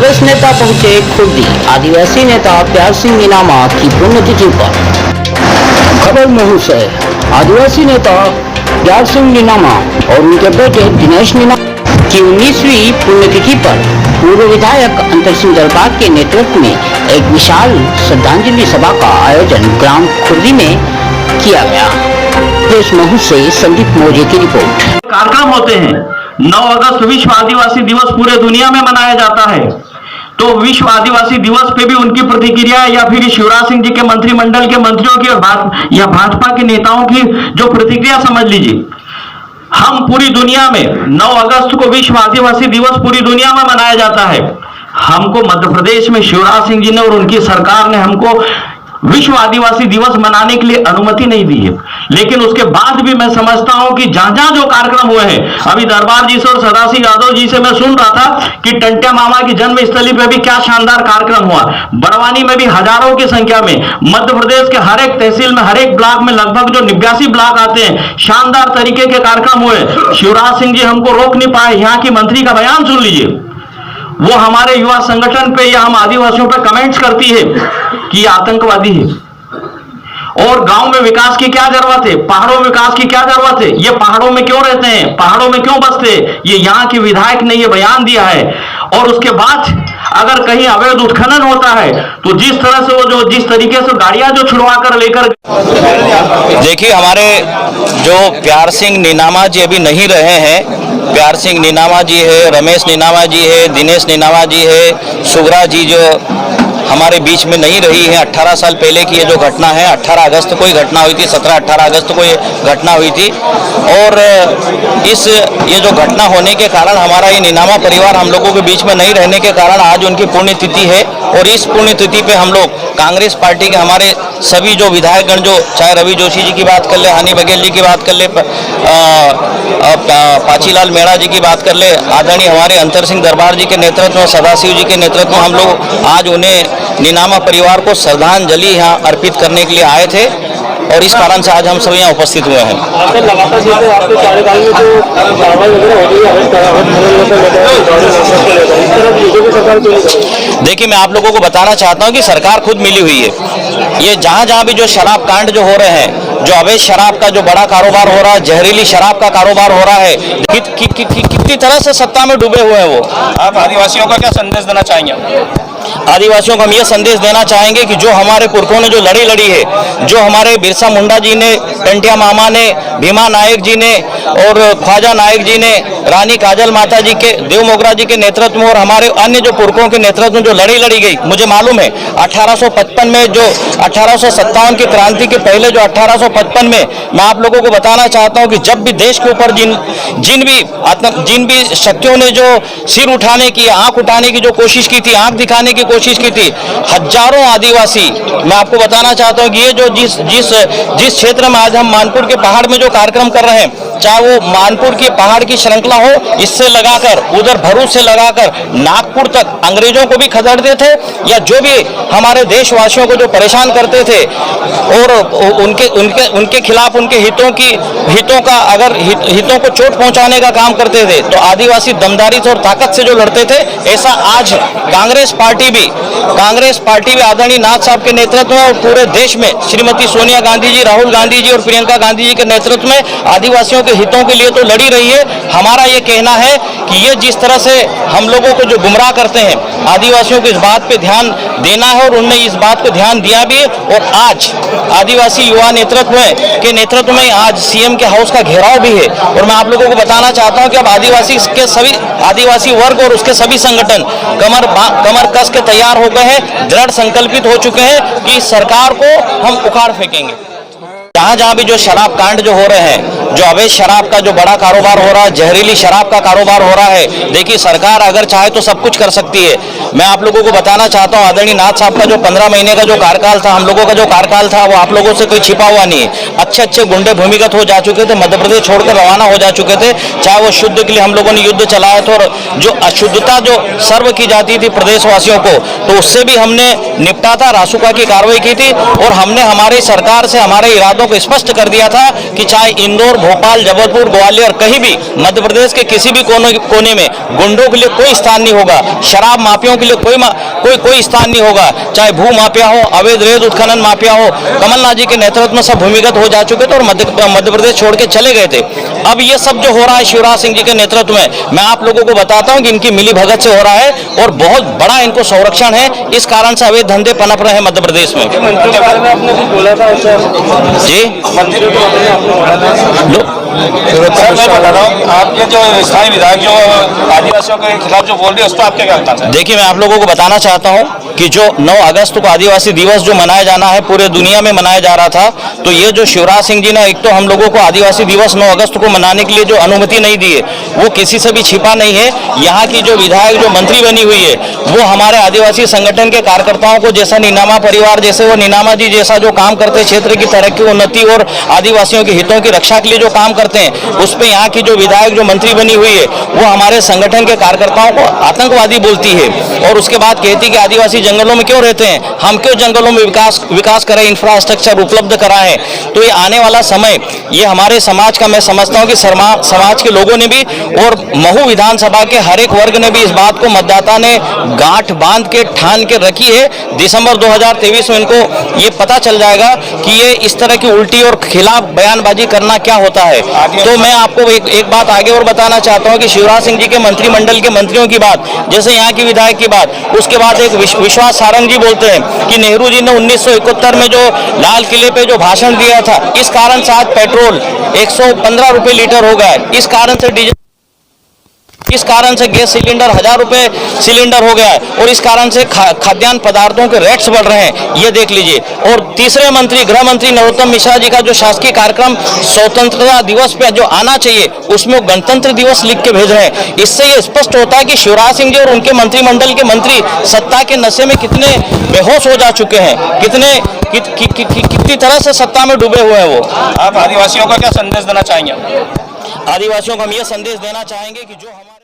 कांग्रेस नेता पहुंचे खुर्दी। आदिवासी नेता प्यार सिंह नीनामा की पुण्यतिथि पर। खबर महू से। आदिवासी नेता प्यार सिंह नीनामा और उनके बेटे दिनेश नीनामा की 19वीं पुण्यतिथि पर पूर्व विधायक अंतर सिंह दरबार के नेतृत्व में एक विशाल श्रद्धांजलि सभा का आयोजन ग्राम खुर्दी में किया गया। देश महू से संदीप मौर्य की रिपोर्ट। कार्यक्रम होते हैं। 9 अगस्त विश्व आदिवासी दिवस पूरे दुनिया में मनाया जाता है, तो विश्व आदिवासी दिवस पे भी उनकी प्रतिक्रिया या फिर शिवराज सिंह जी के मंत्रिमंडल के मंत्रियों की या भाजपा के नेताओं की जो प्रतिक्रिया समझ लीजिए। हम पूरी दुनिया में 9 अगस्त को विश्व आदिवासी दिवस पूरी दुनिया में मनाया जाता है। हमको मध्य प्रदेश में शिवराज सिंह जी ने और उनकी सरकार ने हमको विश्व आदिवासी दिवस मनाने के लिए अनुमति नहीं दी है, लेकिन उसके बाद भी मैं समझता हूं कि जहां जो कार्यक्रम हुए हैं, अभी दरबार जी से और सदाशिव यादव जी से मैं सुन रहा था कि टंट्या मामा की जन्मस्थली पे भी क्या शानदार कार्यक्रम हुआ। बड़वानी में भी हजारों की संख्या में, मध्य प्रदेश के हर एक तहसील में, हर एक ब्लॉक में लगभग जो 89 ब्लॉक आते हैं, शानदार तरीके के कार्यक्रम हुए। शिवराज सिंह जी हमको रोक नहीं पाए। यहाँ की मंत्री का बयान सुन लीजिए, वो हमारे युवा संगठन पे या हम आदिवासियों पे कमेंट्स करती है कि ये आतंकवादी है। और गांव में विकास की क्या जरूरत है, पहाड़ों में विकास की क्या जरूरत है, ये पहाड़ों में क्यों रहते हैं, पहाड़ों में क्यों बसते हैं, ये यहाँ के विधायक ने ये बयान दिया है। और उसके बाद अगर कहीं अवैध उत्खनन होता है तो जिस तरह से वो जो जिस तरीके से गाड़ियां जो छुड़वा कर लेकर, देखिए हमारे जो प्यार सिंह नीनामा जी अभी नहीं रहे हैं। प्यार सिंह नीनामा जी है, रमेश नीनामा जी है, दिनेश नीनामा जी है, सुगरा जी जो हमारे बीच में नहीं रही है। 18 साल पहले की ये जो घटना है, 18 अगस्त को ही घटना हुई थी, 17-18 अगस्त को ये घटना हुई थी। और ये जो घटना होने के कारण हमारा ये नीनामा परिवार हम लोगों के बीच में नहीं रहने के कारण आज उनकी पुण्यतिथि है। और इस पुण्यतिथि पे हम लोग कांग्रेस पार्टी के हमारे सभी जो विधायकगण, जो चाहे रवि जोशी जी की बात कर ले, हनी बघेल जी की बात कर ले, पाचीलाल मेहरा जी की बात कर ले, आदरणीय हमारे अंतर सिंह दरबार जी के नेतृत्व में, सदाशिव जी के नेतृत्व में हम लोग आज उन्हें नीनामा परिवार को श्रद्धांजलि यहाँ अर्पित करने के लिए आए थे। और इस कारण से आज हम सब यहाँ उपस्थित हुए हैं। देखिए मैं आप लोगों को बताना चाहता हूँ कि सरकार खुद मिली हुई है। ये जहाँ भी जो शराब कांड जो हो रहे हैं, जो अवैध शराब का जो बड़ा कारोबार हो रहा है, जहरीली शराब का कारोबार हो रहा है, कितनी तरह से सत्ता में डूबे हुए हैं वो। आप आदिवासियों का क्या संदेश देना चाहेंगे? आदिवासियों को हम ये संदेश देना चाहेंगे कि जो हमारे पुरखों ने जो लड़ी है, जो हमारे बिरसा मुंडा जी ने, टंट्या मामा ने, भीमा नायक जी ने और ख्वाजा नायक जी ने, रानी काजल माता जी के, देव मोगरा जी के नेतृत्व में और हमारे अन्य जो पुरखों के नेतृत्व में जो लड़ी गई, मुझे मालूम है 1855 में जो 1857 की क्रांति के पहले जो 1855 में, मैं आप लोगों को बताना चाहता हूँ कि जब भी देश के ऊपर जिन भी शक्तियों ने जो सिर उठाने की, आंख उठाने की जो कोशिश की थी, आंख दिखाने की कोशिश की थी, हजारों आदिवासी, मैं आपको बताना चाहता हूं कि ये जो जिस क्षेत्र में आज हम मानपुर के पहाड़ में जो कार्यक्रम कर रहे हैं, चाहे वो मानपुर की पहाड़ की श्रृंखला हो, इससे लगाकर उधर भरूच से लगाकर नागपुर तक अंग्रेजों को भी खदेड़ते थे, या जो भी हमारे देशवासियों को जो परेशान करते थे और उनके खिलाफ उनके हितों को चोट पहुंचाने का काम करते थे, तो आदिवासी दमदारी से और ताकत से जो लड़ते थे, ऐसा आज कांग्रेस पार्टी भी आदरणीय नाथ साहब के नेतृत्व में और पूरे देश में श्रीमती सोनिया गांधी जी, राहुल गांधी जी और प्रियंका गांधी जी के नेतृत्व में आदिवासियों के हितों के लिए तो लड़ी रही है। हमारा ये कहना है कि ये जिस तरह से हम लोगों को जो गुमराह करते हैं, आदिवासियों को इस बात पे ध्यान देना है और उन्होंने इस बात को ध्यान दिया भी है। और आज आदिवासी युवा नेतृत्व में आज सीएम के हाउस का घेराव भी है। और मैं आप लोगों को बताना चाहता हूं कि अब आदिवासी वर्ग और उसके सभी संगठन कमर कस के तैयार हो गए हैं, दृढ़ संकल्पित हो चुके हैं कि सरकार को हम उखाड़ फेंकेंगे। जहाँ भी जो शराब कांड जो हो रहे हैं, जो अवैध शराब का जो बड़ा कारोबार हो रहा है, जहरीली शराब का कारोबार हो रहा है, देखिए सरकार अगर चाहे तो सब कुछ कर सकती है। मैं आप लोगों को बताना चाहता हूँ, आदरणीय नाथ साहब का जो 15 महीने का जो कार्यकाल था, हम लोगों का जो कार्यकाल था, वो आप लोगों से कोई छिपा हुआ नहीं है। अच्छे गुंडे भूमिगत हो जा चुके थे, मध्य प्रदेश छोड़कर रवाना हो जा चुके थे, चाहे वो शुद्ध के लिए हम लोगों ने युद्ध चलाया था। और जो अशुद्धता जो सर्व की जाती थी प्रदेशवासियों को, तो उससे भी हमने निपटा था, रासुका की कार्रवाई की थी। और हमने हमारी सरकार से हमारे इरादों को स्पष्ट कर दिया था कि चाहे इंदौर, भोपाल, जबलपुर, ग्वालियर, कहीं भी मध्य प्रदेश के किसी भी कोने में गुंडों के लिए कोई स्थान नहीं होगा, शराब माफियाओं के लिए कोई स्थान नहीं होगा, चाहे भू माफिया हो, अवैध रेत उत्खनन माफिया हो। कमलनाथ जी के नेतृत्व में सब भूमिगत हो जा चुके थे और मध्य प्रदेश छोड़ के चले गए थे। अब ये सब जो हो रहा है शिवराज सिंह जी के नेतृत्व में, मैं आप लोगों को बताता हूं कि इनकी मिली भगत से हो रहा है और बहुत बड़ा इनको संरक्षण है। इस कारण से अवैध धंधे पनप रहे हैं मध्य प्रदेश में। जी सर, मैं बता रहा हूँ, आपके जो स्थानीय विधायक जो आदिवासियों के खिलाफ जो बोल रहे हैं उस पर आपके क्या कहना है? देखिए, मैं आप लोगों को बताना चाहता हूं कि जो 9 अगस्त को आदिवासी दिवस जो मनाया जाना है, पूरे दुनिया में मनाया जा रहा था, तो ये जो शिवराज सिंह जी ने एक तो हम लोगों को आदिवासी दिवस 9 अगस्त को मनाने के लिए जो अनुमति नहीं दी है, वो किसी से भी छिपा नहीं है। यहाँ की जो विधायक जो मंत्री बनी हुई है, वो हमारे आदिवासी संगठन के कार्यकर्ताओं को, जैसा नीनामा परिवार जैसे वो नीनामा जी जैसा जो काम करते हैं, क्षेत्र की तरक्की, उन्नति और आदिवासियों के हितों की रक्षा के लिए जो काम करते हैं, उस पर यहाँ की जो विधायक जो मंत्री बनी हुई है, वो हमारे संगठन के कार्यकर्ताओं को आतंकवादी बोलती है और उसके बाद कहती कि आदिवासी जंगलों में क्यों रहते हैं, हम क्यों जंगलों में विकास करें, इंफ्रास्ट्रक्चर उपलब्ध कराएं। तो ये आने वाला समय, ये हमारे समाज का, मैं समझता हूं कि समाज के लोगों ने भी और महू विधानसभा के हर एक वर्ग ने भी इस बात को, मतदाता ने गांठ बांध के ठान के रखी है। दिसंबर 2023 में इनको ये पता चल जाएगा कि ये इस तरह की उल्टी और खिलाफ बयानबाजी करना क्या होता है। तो मैं आपको एक बात आगे और बताना चाहता हूं कि शिवराज सिंह जी के मंत्रिमंडल के मंत्रियों की बात, जैसे यहाँ की विधायक की बात, उसके बाद एक विश्वास सारंग जी बोलते हैं कि नेहरू जी ने 1971 में जो लाल किले पे जो भाषण दिया था, इस कारण से आज पेट्रोल 115 रुपए लीटर हो गया, इस कारण से डीजल, इस कारण से गैस सिलेंडर 1000 रुपए सिलेंडर हो गया है और इस कारण से खाद्यान्न पदार्थों के रेट्स बढ़ रहे हैं, ये देख लीजिए। और तीसरे मंत्री, गृह मंत्री नरोत्तम मिश्रा जी का जो शासकीय कार्यक्रम स्वतंत्रता दिवस पे जो आना चाहिए, उसमें गणतंत्र दिवस लिख के भेज रहे हैं। इससे ये स्पष्ट होता है कि शिवराज सिंह जी और उनके मंत्रिमंडल के मंत्री सत्ता के नशे में कितने बेहोश हो जा चुके हैं, कितनी तरह से सत्ता में डूबे हुए हैं वो। आप आदिवासियों का क्या संदेश देना चाहेंगे? आदिवासियों को हम ये संदेश देना चाहेंगे कि जो हमारे